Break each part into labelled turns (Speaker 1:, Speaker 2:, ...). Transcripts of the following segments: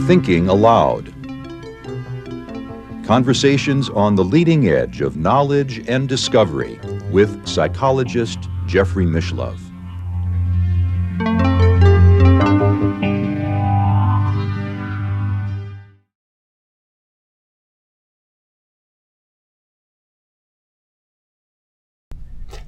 Speaker 1: Thinking Aloud. Conversations on the leading edge of knowledge and discovery with psychologist Jeffrey Mishlove.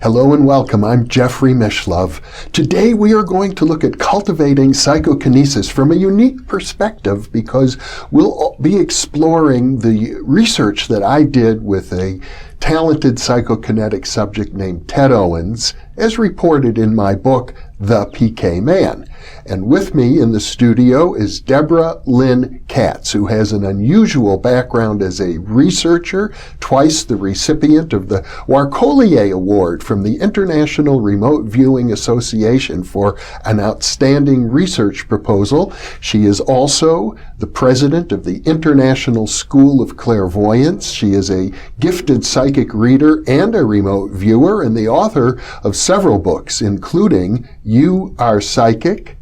Speaker 2: Hello and welcome. I'm Jeffrey Mishlove. Today we are going to look at cultivating psychokinesis from a unique perspective because we'll be exploring the research that I did with a talented psychokinetic subject named Ted Owens, as reported in my book, The PK Man. And with me in the studio is Debra Lynne Katz, who has an unusual background as a researcher, twice the recipient of the Warcolier Award from the International Remote Viewing Association for an outstanding research proposal. She is also the president of the International School of Clairvoyance. She is a gifted psychic reader and a remote viewer, and the author of several books, including You Are Psychic,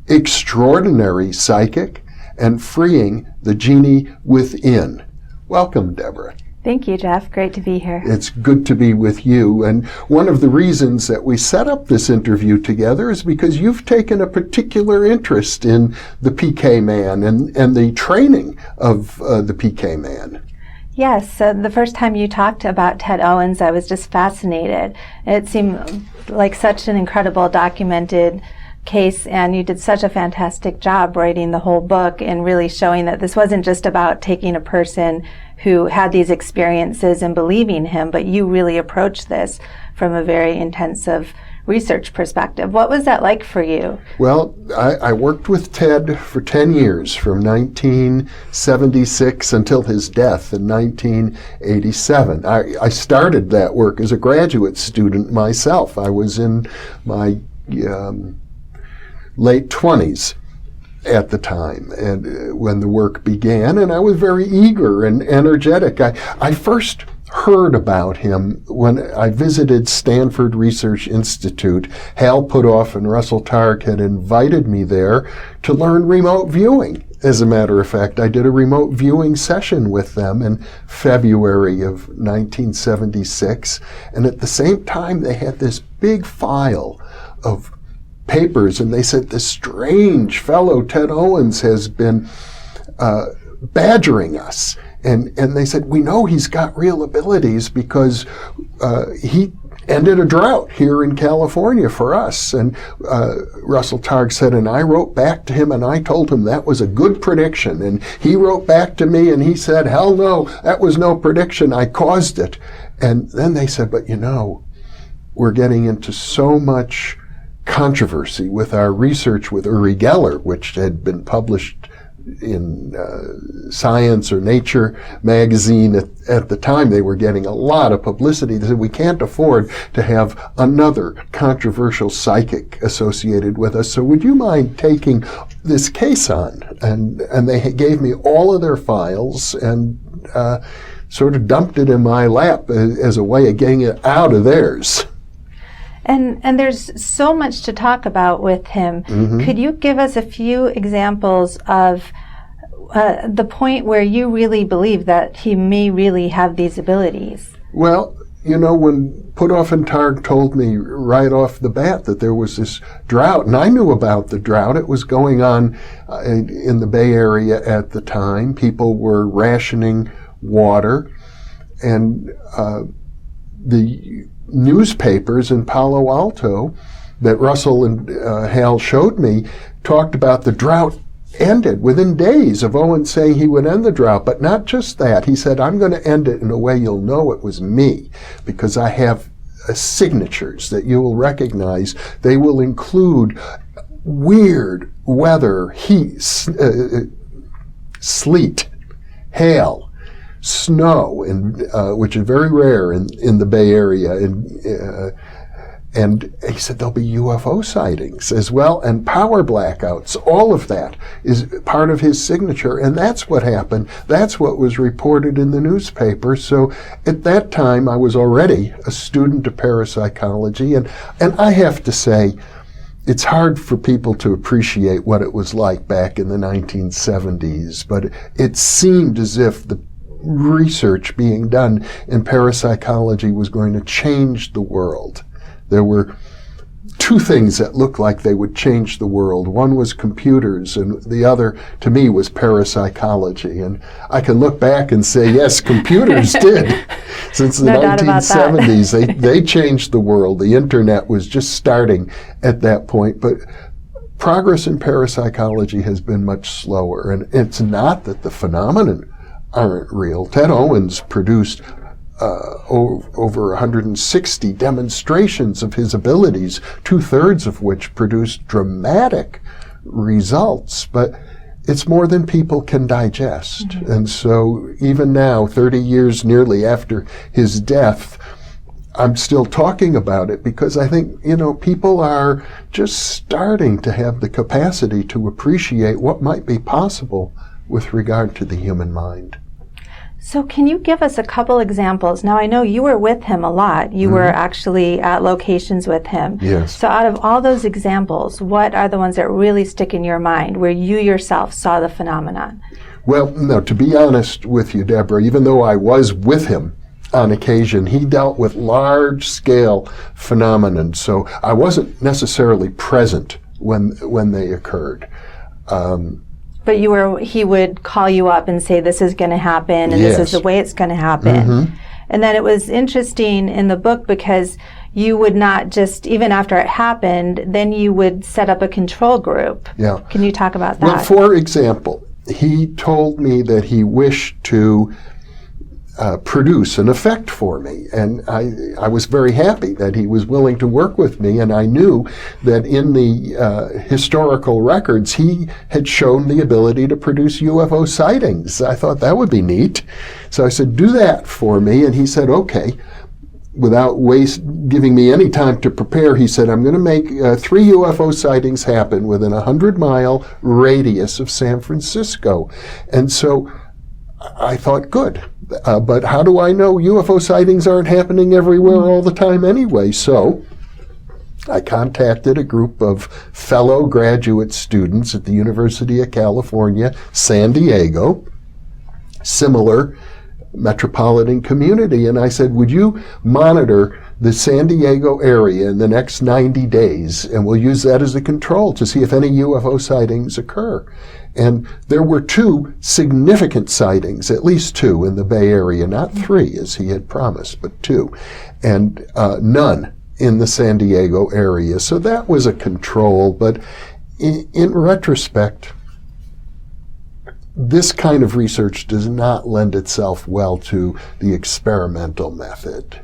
Speaker 2: Extraordinary Psychic, and Freeing the Genie Within. Welcome, Debra.
Speaker 3: Thank you, Jeff. Great to be here.
Speaker 2: It's good to be with you. And one of the reasons that we set up this interview together is because you've taken a particular interest in the PK Man and the training of the PK Man.
Speaker 3: Yes, so the first time you talked about Ted Owens, I was just fascinated. It seemed like such an incredible documented case, and you did such a fantastic job writing the whole book and really showing that this wasn't just about taking a person who had these experiences and believing him, but you really approached this from a very intensive research perspective. What was that like for you?
Speaker 2: Well, I worked with Ted for 10 years, from 1976 until his death in 1987. I started that work as a graduate student myself. I was in my late 20s at the time, and when the work began, and I was very eager and energetic. I first heard about him when I visited Stanford Research Institute. Hal Puthoff and Russell Targ had invited me there to learn remote viewing. As a matter of fact, I did a remote viewing session with them in February of 1976, and at the same time they had this big file of papers, and they said, this strange fellow Ted Owens has been badgering us. And they said, we know he's got real abilities because he ended a drought here in California for us. And Russell Targ said, and I wrote back to him and I told him that was a good prediction. And he wrote back to me and he said, hell no, that was no prediction. I caused it. And then they said, but you know, we're getting into so much controversy with our research with Uri Geller, which had been published in Science or Nature magazine at the time. They were getting a lot of publicity. They said, we can't afford to have another controversial psychic associated with us, so would you mind taking this case on? And they gave me all of their files and sort of dumped it in my lap as a way of getting it out of theirs.
Speaker 3: And there's so much to talk about with him. Mm-hmm. Could you give us a few examples of the point where you really believe that he may really have these abilities?
Speaker 2: Well, you know, when Puthoff and Targ told me right off the bat that there was this drought, and I knew about the drought, it was going on in the Bay Area at the time. People were rationing water, and the newspapers in Palo Alto that Russell and Hal showed me talked about the drought ended within days of Owens saying he would end the drought. But not just that. He said, I'm going to end it in a way you'll know it was me, because I have signatures that you will recognize. They will include weird weather, heat, sleet, hail, snow, which is very rare in the Bay Area, and he said there'll be UFO sightings as well, and power blackouts. All of that is part of his signature, and that's what happened. That's what was reported in the newspaper. So at that time, I was already a student of parapsychology, and I have to say, it's hard for people to appreciate what it was like back in the 1970s, but it seemed as if the research being done in parapsychology was going to change the world. There were two things that looked like they would change the world. One was computers, and the other, to me, was parapsychology. And I can look back and say, yes, computers did. Since the 1970s, they changed the world. The internet was just starting at that point. But progress in parapsychology has been much slower. And it's not that the phenomenon aren't real. Ted Owens produced over 160 demonstrations of his abilities, 2/3 of which produced dramatic results, but it's more than people can digest. Mm-hmm. And so even now, 30 years nearly after his death, I'm still talking about it because I think, people are just starting to have the capacity to appreciate what might be possible with regard to the human mind.
Speaker 3: So can you give us a couple examples? Now, I know you were with him a lot. You were actually at locations with him.
Speaker 2: Yes.
Speaker 3: So out of all those examples, what are the ones that really stick in your mind where you yourself saw the phenomenon?
Speaker 2: Well, no, to be honest with you, Deborah, even though I was with him on occasion, he dealt with large-scale phenomenon. So I wasn't necessarily present when they occurred.
Speaker 3: But he would call you up and say, this is going to happen, and
Speaker 2: yes.
Speaker 3: This is the way it's going to happen. Mm-hmm. And then it was interesting in the book because you would not just, even after it happened, then you would set up a control group.
Speaker 2: Yeah.
Speaker 3: Can you talk about that?
Speaker 2: Well, for example, he told me that he wished to produce an effect for me. And I was very happy that he was willing to work with me, and I knew that in the historical records he had shown the ability to produce UFO sightings. I thought that would be neat. So I said, do that for me, and he said, okay. Without giving me any time to prepare, he said, I'm going to make 3 UFO sightings happen within a 100-mile radius of San Francisco. And so I thought, good. But how do I know UFO sightings aren't happening everywhere all the time anyway? So I contacted a group of fellow graduate students at the University of California, San Diego, similar metropolitan community, and I said, would you monitor the San Diego area in the next 90 days, and we'll use that as a control to see if any UFO sightings occur. And there were 2 significant sightings, at least 2 in the Bay Area, not 3 as he had promised, but 2, and none in the San Diego area. So that was a control, but in retrospect, this kind of research does not lend itself well to the experimental method.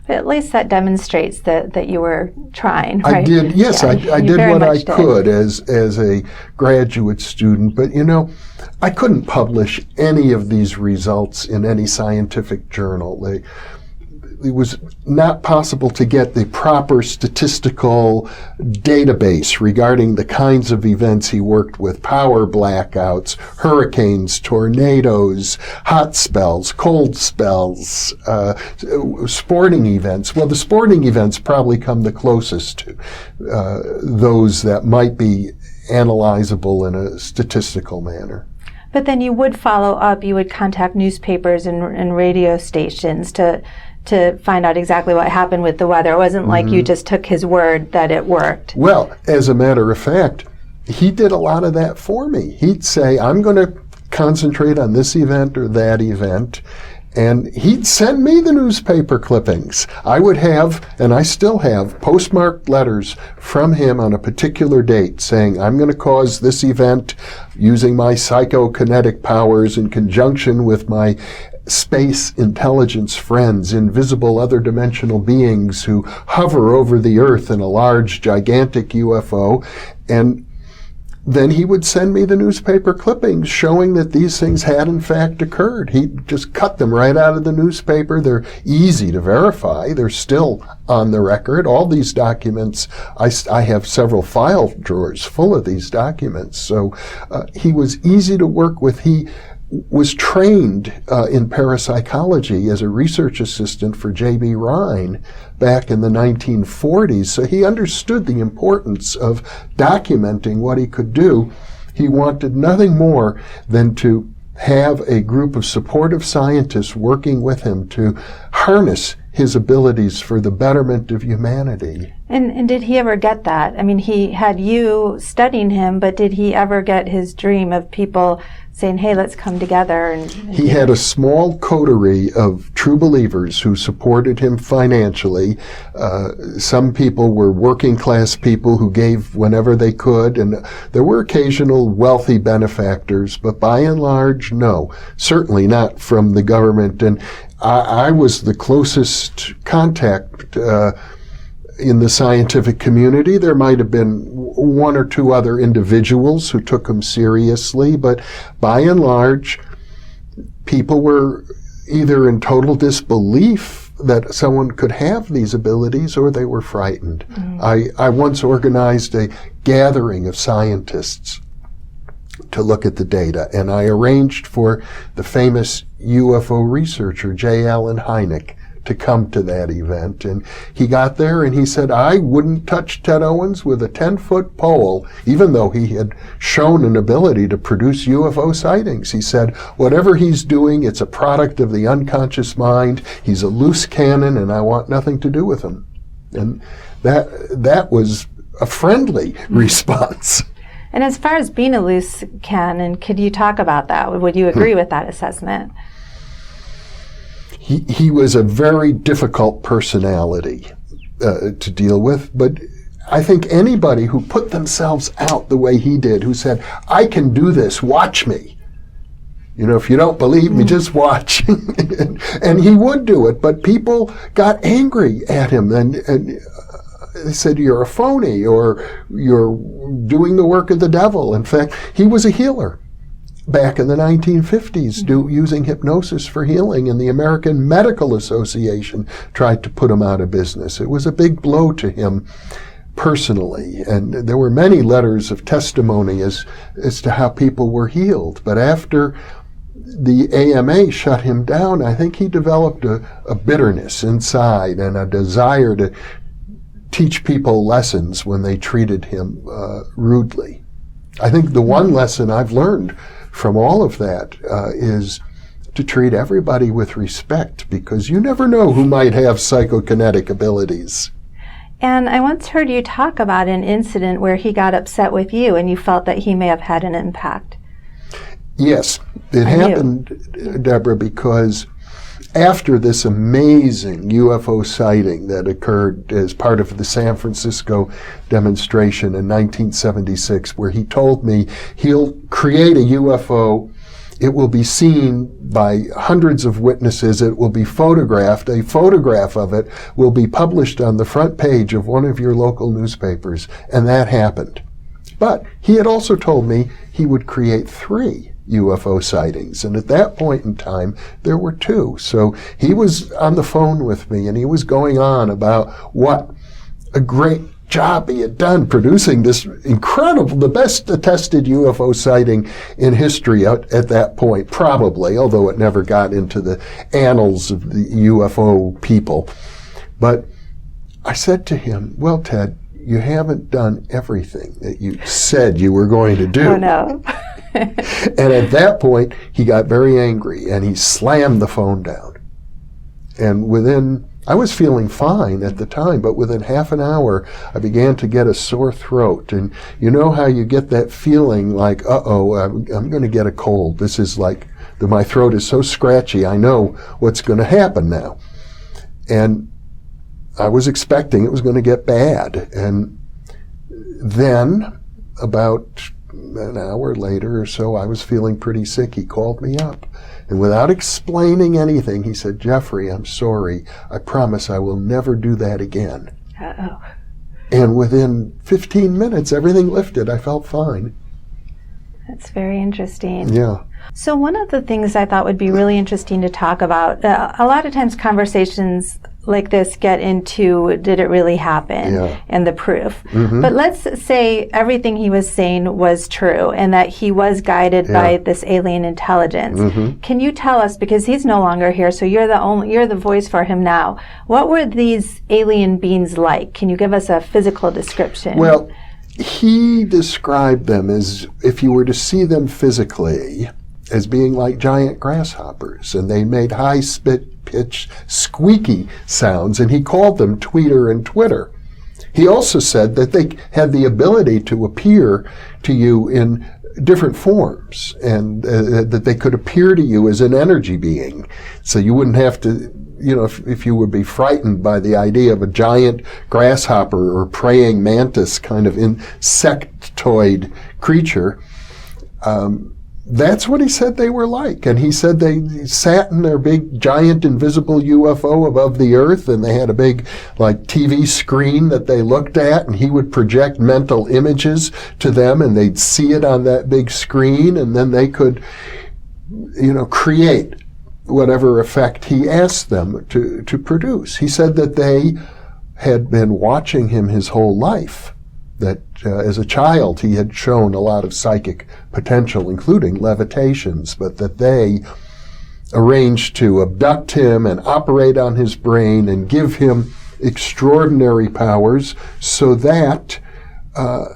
Speaker 3: But at least that demonstrates that you were trying, right?
Speaker 2: I did, yes, yeah, I did what I could as a graduate student, but I couldn't publish any of these results in any scientific journal. It was not possible to get the proper statistical database regarding the kinds of events he worked with: power blackouts, hurricanes, tornadoes, hot spells, cold spells, sporting events. Well, the sporting events probably come the closest to those that might be analyzable in a statistical manner.
Speaker 3: But then you would follow up, you would contact newspapers and radio stations to find out exactly what happened with the weather. It wasn't like you just took his word that it worked.
Speaker 2: Well, as a matter of fact, he did a lot of that for me. He'd say, I'm going to concentrate on this event or that event, and he'd send me the newspaper clippings. I would have, and I still have, postmarked letters from him on a particular date saying, I'm going to cause this event using my psychokinetic powers in conjunction with my space intelligence friends, invisible other dimensional beings who hover over the earth in a large, gigantic UFO. And then he would send me the newspaper clippings showing that these things had in fact occurred. He'd just cut them right out of the newspaper. They're easy to verify. They're still on the record. All these documents, I have several file drawers full of these documents. So he was easy to work with. He was trained in parapsychology as a research assistant for J.B. Rhine back in the 1940s. So he understood the importance of documenting what he could do. He wanted nothing more than to have a group of supportive scientists working with him to harness his abilities for the betterment of humanity.
Speaker 3: And did he ever get that? I mean, he had you studying him, but did he ever get his dream of people saying, hey, let's come together? And
Speaker 2: he had a small coterie of true believers who supported him financially. Some people were working class people who gave whenever they could, and there were occasional wealthy benefactors, but by and large, no, certainly not from the government. And I was the closest contact in the scientific community. There might have been one or two other individuals who took him seriously, but by and large, people were either in total disbelief that someone could have these abilities, or they were frightened. I once organized a gathering of scientists to look at the data, and I arranged for the famous UFO researcher J. Allen Hynek to come to that event. And he got there and he said, I wouldn't touch Ted Owens with a 10-foot pole, even though he had shown an ability to produce UFO sightings. He said, whatever he's doing, it's a product of the unconscious mind. He's a loose cannon and I want nothing to do with him. And that was a friendly response.
Speaker 3: And as far as being a loose cannon, could you talk about that? Would you agree with that assessment?
Speaker 2: He was a very difficult personality to deal with, but I think anybody who put themselves out the way he did, who said, I can do this, watch me. You know, if you don't believe me, just watch. And he would do it, but people got angry at him and they said, you're a phony, or you're doing the work of the devil. In fact, he was a healer back in the 1950s, using hypnosis for healing, and the American Medical Association tried to put him out of business. It was a big blow to him personally, and there were many letters of testimony as to how people were healed. But after the AMA shut him down, I think he developed a bitterness inside and a desire to teach people lessons when they treated him rudely. I think the one lesson I've learned from all of that is to treat everybody with respect, because you never know who might have psychokinetic abilities.
Speaker 3: And I once heard you talk about an incident where he got upset with you and you felt that he may have had an impact.
Speaker 2: Yes, it happened, Deborah, because after this amazing UFO sighting that occurred as part of the San Francisco demonstration in 1976, where he told me he'll create a UFO, it will be seen by hundreds of witnesses, it will be photographed, a photograph of it will be published on the front page of one of your local newspapers, and that happened. But he had also told me he would create 3 UFO sightings, and at that point in time there were 2. So he was on the phone with me and he was going on about what a great job he had done producing this incredible, the best attested UFO sighting in history at that point, probably, although it never got into the annals of the UFO people. But I said to him, well, Ted, you haven't done everything that you said you were going to do.
Speaker 3: Oh, no.
Speaker 2: And at that point, he got very angry and he slammed the phone down. And I was feeling fine at the time, but within half an hour, I began to get a sore throat. And you know how you get that feeling like, uh-oh, I'm going to get a cold. This is like, my throat is so scratchy, I know what's going to happen now. And I was expecting it was going to get bad. And then, about an hour later or so, I was feeling pretty sick. He called me up, and without explaining anything, he said, Jeffrey, I'm sorry. I promise I will never do that again.
Speaker 3: Uh-oh.
Speaker 2: And within 15 minutes, everything lifted. I felt fine.
Speaker 3: That's very interesting.
Speaker 2: Yeah.
Speaker 3: So one of the things I thought would be really interesting to talk about, a lot of times conversations like this get into did it really happen and the proof. But let's say everything he was saying was true and that he was guided by this alien intelligence. Can you tell us, because he's no longer here, so you're the voice for him now, what were these alien beings like? Can you give us a physical description?
Speaker 2: Well, he described them as, if you were to see them physically, as being like giant grasshoppers, and they made high-pitched, squeaky sounds, and he called them tweeter and twitter. He also said that they had the ability to appear to you in different forms, and that they could appear to you as an energy being, so you wouldn't have to, if you would be frightened by the idea of a giant grasshopper or praying mantis kind of insectoid creature. That's what he said they were like. And he said they sat in their big, giant, invisible UFO above the earth, and they had a big, TV screen that they looked at, and he would project mental images to them, and they'd see it on that big screen, and then they could, create whatever effect he asked them to produce. He said that they had been watching him his whole life, that as a child he had shown a lot of psychic potential, including levitations, but that they arranged to abduct him and operate on his brain and give him extraordinary powers so that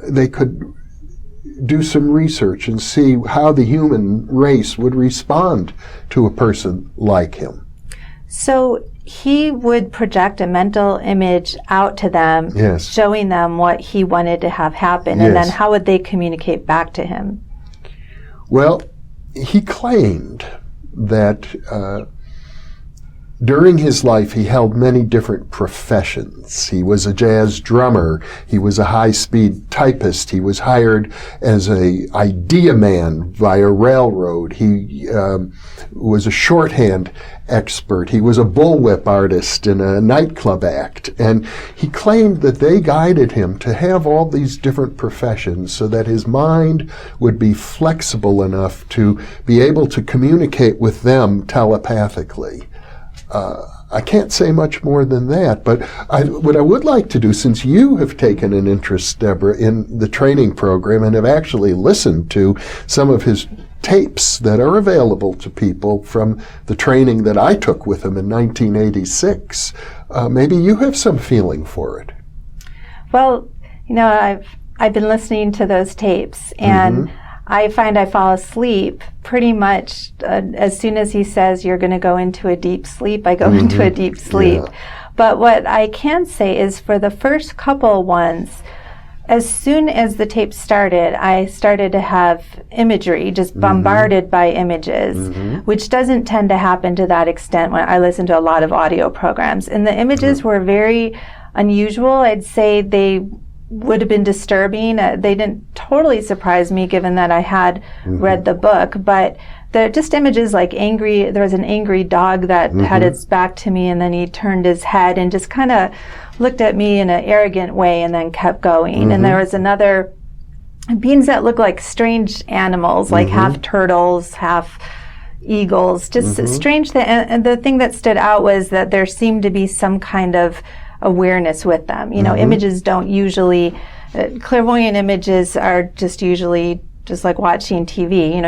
Speaker 2: they could do some research and see how the human race would respond to a person like him.
Speaker 3: So he would project a mental image out to them, showing them what he wanted to have happen, and then how would they communicate back to him?
Speaker 2: Well, he claimed that during his life he held many different professions. He was a jazz drummer, he was a high-speed typist, he was hired as a idea man via railroad, he was a shorthand expert, he was a bullwhip artist in a nightclub act, and he claimed that they guided him to have all these different professions so that his mind would be flexible enough to be able to communicate with them telepathically. I can't say much more than that, but what I would like to do, since you have taken an interest, Debra, in the training program and have actually listened to some of his tapes that are available to people from the training that I took with him in 1986, maybe you have some feeling for it.
Speaker 3: Well, I've been listening to those tapes, and I find I fall asleep pretty much as soon as he says you're going to go into a deep sleep, I go into a deep sleep. But what I can say is for the first couple ones, as soon as the tape started, I started to have imagery, just bombarded by images, which doesn't tend to happen to that extent when I listen to a lot of audio programs. And the images were very unusual. I'd say they would have been disturbing. They didn't totally surprise me given that I had read the book, but they're just images like there was an angry dog that had its back to me, and then he turned his head and just kind of looked at me in an arrogant way and then kept going. And there was another beings that looked like strange animals, like half turtles, half eagles, just strange. And the thing that stood out was that there seemed to be some kind of awareness with them. Images don't usually, clairvoyant images are just usually just like watching TV.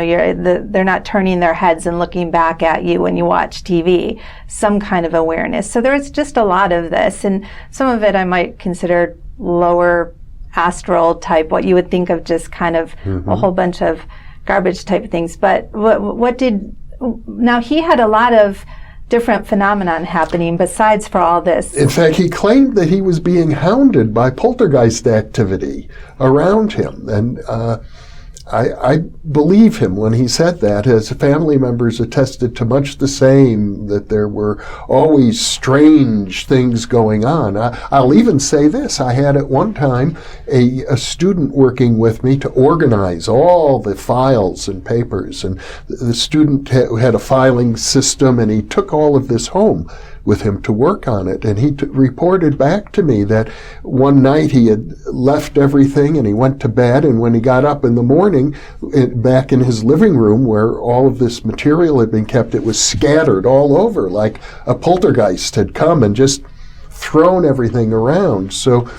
Speaker 3: They're not turning their heads and looking back at you when you watch TV. Some kind of awareness. So there's just a lot of this, and some of it I might consider lower astral type, what you would think of just kind of a whole bunch of garbage type things. But now he had a lot of different phenomenon happening besides for all this.
Speaker 2: In fact, he claimed that he was being hounded by poltergeist activity around him, and I believe him when he said that, as family members attested to much the same, that there were always strange things going on. I'll even say this. I had at one time a student working with me to organize all the files and papers, and the student had a filing system, and he took all of this home with him to work on it, and he reported back to me that one night he had left everything and he went to bed, and when he got up in the morning, back in his living room where all of this material had been kept, it was scattered all over, like a poltergeist had come and just thrown everything around. So,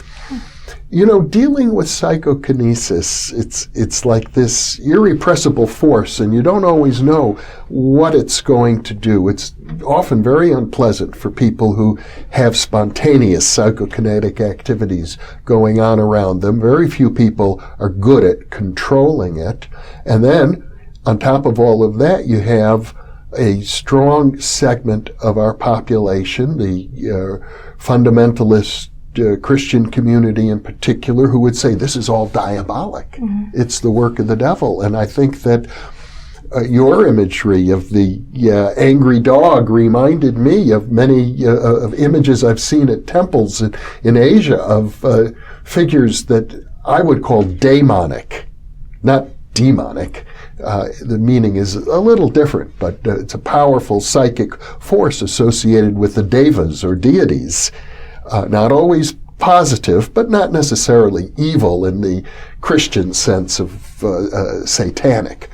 Speaker 2: dealing with psychokinesis, it's like this irrepressible force, and you don't always know what it's going to do. It's often very unpleasant for people who have spontaneous psychokinetic activities going on around them. Very few people are good at controlling it. And then, on top of all of that, you have a strong segment of our population, the fundamentalist Christian community in particular, who would say this is all diabolic. Mm-hmm. It's the work of the devil. And I think that your imagery of the angry dog reminded me of many of images I've seen at temples in Asia of figures that I would call daemonic, not demonic. The meaning is a little different, but it's a powerful psychic force associated with the devas or deities. Not always positive, but not necessarily evil in the Christian sense of satanic.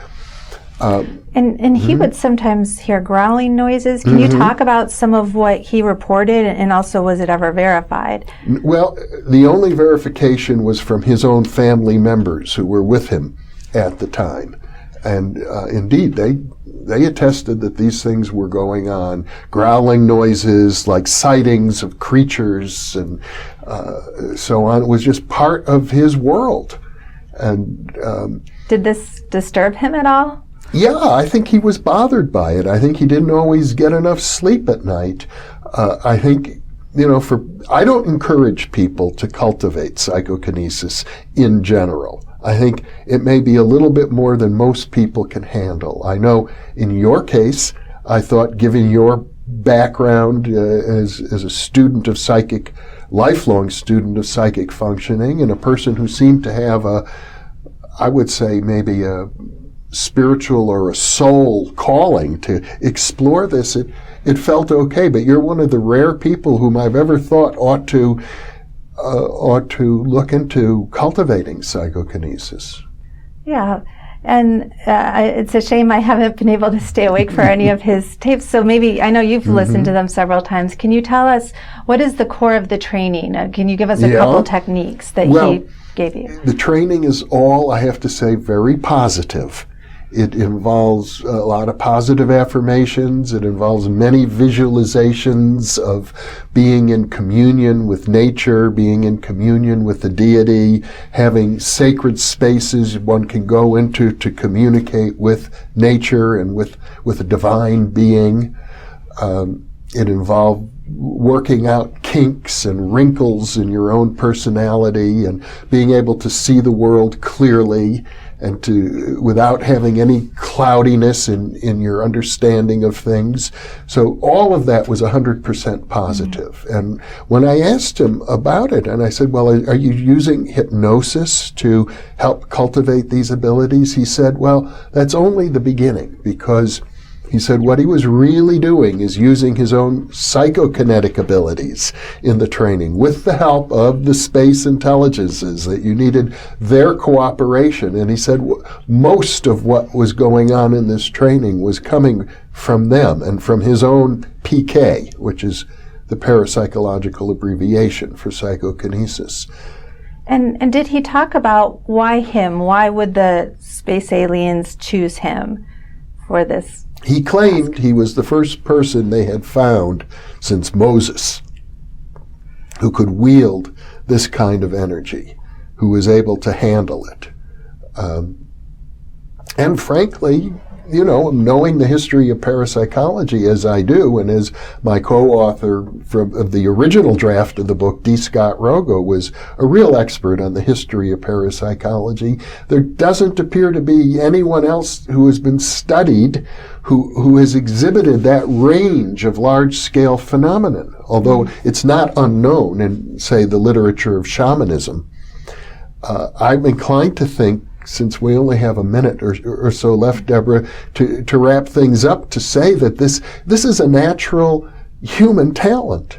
Speaker 3: And he would sometimes hear growling noises. Can you talk about some of what he reported, and also was it ever verified?
Speaker 2: Well, the only verification was from his own family members who were with him at the time. And indeed, they attested that these things were going on, growling noises, like sightings of creatures and so on. It was just part of his world. And
Speaker 3: did this disturb him at all?
Speaker 2: Yeah, I think he was bothered by it. I think he didn't always get enough sleep at night. I think, I don't encourage people to cultivate psychokinesis in general. I think it may be a little bit more than most people can handle. I know in your case, I thought given your background as a student of lifelong student of psychic functioning, and a person who seemed to have I would say maybe a spiritual or a soul calling to explore this, it felt okay. But you're one of the rare people whom I've ever thought ought to look into cultivating psychokinesis.
Speaker 3: Yeah, and it's a shame I haven't been able to stay awake for any of his tapes, so maybe, I know you've listened to them several times. Can you tell us, what is the core of the training? Can you give us a couple techniques that he gave you?
Speaker 2: The training is all, I have to say, very positive. It involves a lot of positive affirmations. It involves many visualizations of being in communion with nature, being in communion with the deity, having sacred spaces one can go into to communicate with nature and with a divine being. It involved working out kinks and wrinkles in your own personality and being able to see the world clearly and without having any cloudiness in your understanding of things. So all of that was 100% positive. And when I asked him about it, and I said, well, are you using hypnosis to help cultivate these abilities? He said, well, that's only the beginning, because he said what he was really doing is using his own psychokinetic abilities in the training with the help of the space intelligences, that you needed their cooperation. And he said most of what was going on in this training was coming from them and from his own PK, which is the parapsychological abbreviation for psychokinesis.
Speaker 3: And did he talk about why him? Why would the space aliens choose him for this?
Speaker 2: He claimed he was the first person they had found since Moses who could wield this kind of energy, who was able to handle it. And frankly, knowing the history of parapsychology as I do, and as my co-author of the original draft of the book, D. Scott Rogo, was a real expert on the history of parapsychology, there doesn't appear to be anyone else who has been studied who has exhibited that range of large-scale phenomenon, although it's not unknown in, say, the literature of shamanism. I'm inclined to think, since we only have a minute or so left, Deborah, to wrap things up, to say that this is a natural human talent.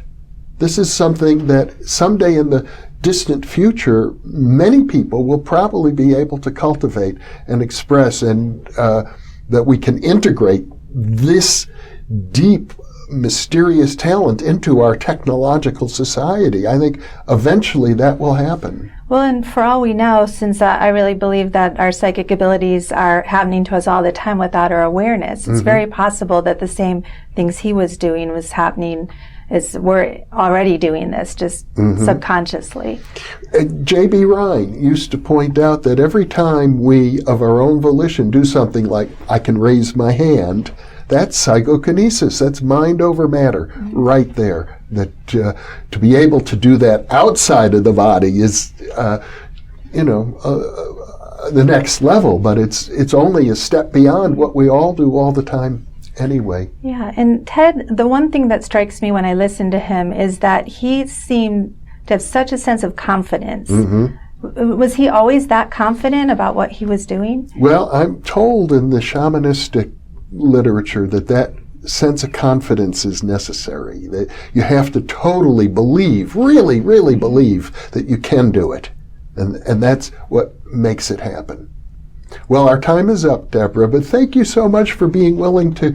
Speaker 2: This is something that someday in the distant future, many people will probably be able to cultivate and express, and that we can integrate this deep mysterious talent into our technological society. I think eventually that will happen.
Speaker 3: Well, and for all we know, since I really believe that our psychic abilities are happening to us all the time without our awareness, it's very possible that the same things he was doing was happening as we're already doing this, just subconsciously.
Speaker 2: J.B. Rhine used to point out that every time we, of our own volition, do something like, I can raise my hand, that's psychokinesis. That's mind over matter right there. That to be able to do that outside of the body is, the next level, but it's only a step beyond what we all do all the time anyway.
Speaker 3: Yeah, and Ted, the one thing that strikes me when I listen to him is that he seemed to have such a sense of confidence. Was he always that confident about what he was doing?
Speaker 2: Well, I'm told in the shamanistic literature that sense of confidence is necessary, that you have to totally believe, really, really believe that you can do it. And that's what makes it happen. Well, our time is up, Debra, but thank you so much for being willing to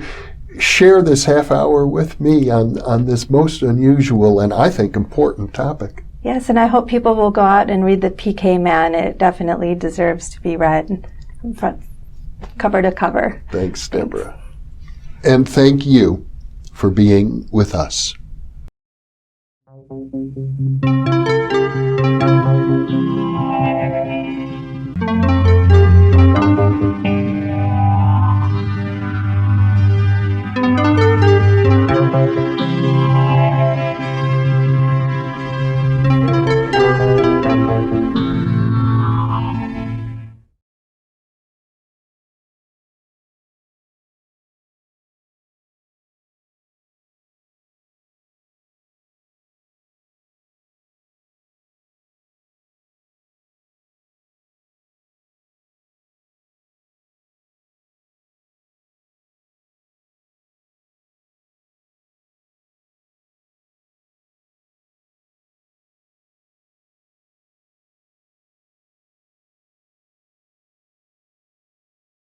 Speaker 2: share this half hour with me on this most unusual and I think important topic.
Speaker 3: Yes, and I hope people will go out and read the PK Man. It definitely deserves to be read from front, cover to cover.
Speaker 2: Thanks, Debra. And thank you for being with us.